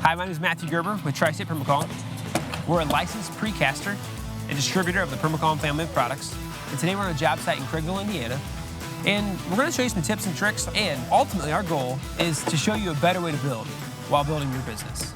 Hi, my name is Matthew Gerber with Tri-State Perma-Column. We're a licensed precaster and distributor of the Perma-Column family of products. And today we're on a job site in Crigville, Indiana. And we're going to show you some tips and tricks. And ultimately our goal is to show you a better way to build while building your business.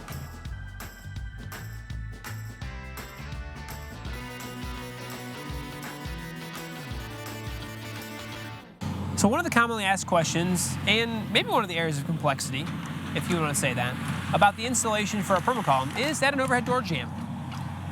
So one of the commonly asked questions, and maybe one of the areas of complexity, if you want to say that, about the installation for a perma-column is that an overhead door jamb.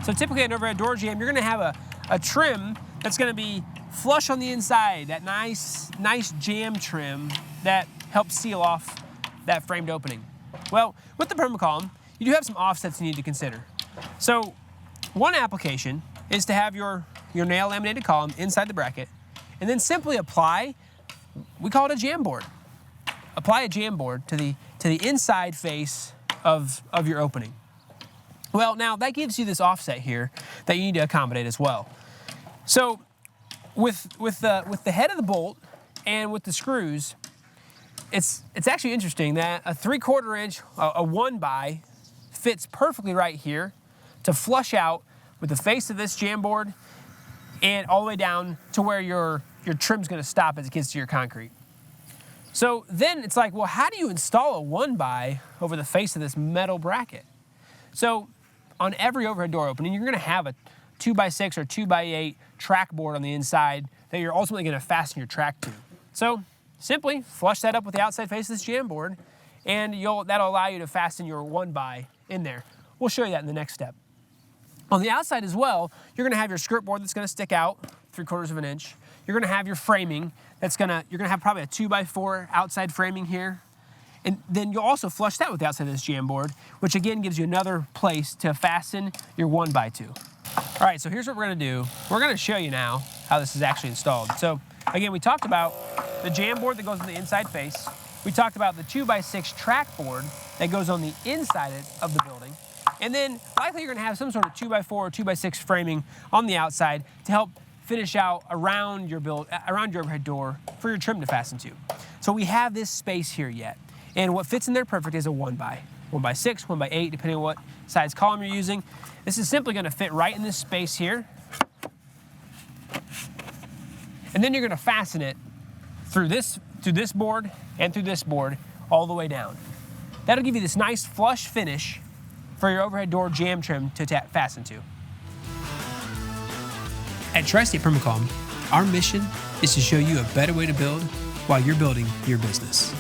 So typically an overhead door jamb, you're going to have a trim that's going to be flush on the inside, that nice jamb trim that helps seal off that framed opening. Well, with the perma-column, you do have some offsets you need to consider. So one application is to have your nail laminated column inside the bracket, and then simply apply, we call it a jamb board. Apply a jamb board to the inside face of your opening. Well, now that gives you this offset here that you need to accommodate as well. So with the head of the bolt and with the screws, it's actually interesting that a 3/4 inch, a 1x, fits perfectly right here to flush out with the face of this jamb board and all the way down to where your trim's going to stop as it gets to your concrete. So then it's like, well, how do you install a 1x over the face of this metal bracket? So on every overhead door opening, you're going to have a 2x6 or 2x8 track board on the inside that you're ultimately going to fasten your track to. So simply flush that up with the outside face of this jamb board, and that'll allow you to fasten your 1x in there. We'll show you that in the next step. On the outside as well, you're going to have your skirt board that's going to stick out 3/4 inch. You're going to have your framing you're going to have probably a 2x4 outside framing here. And then you'll also flush that with the outside of this jamb board, which again gives you another place to fasten your 1x2. All right, so here's what we're going to do. We're going to show you now how this is actually installed. So again, we talked about the jamb board that goes on the inside face. We talked about the 2x6 track board that goes on the inside of the building. And then likely you're going to have some sort of 2x4 or 2x6 framing on the outside to help finish out around your overhead door for your trim to fasten to. So we have this space here yet. And what fits in there perfect is a 1x. 1x6, 1x8, depending on what size column you're using. This is simply going to fit right in this space here. And then you're going to fasten it through this board and through this board all the way down. That'll give you this nice flush finish for your overhead door jamb trim to fasten to. At Tri-State Perma-Column, our mission is to show you a better way to build while you're building your business.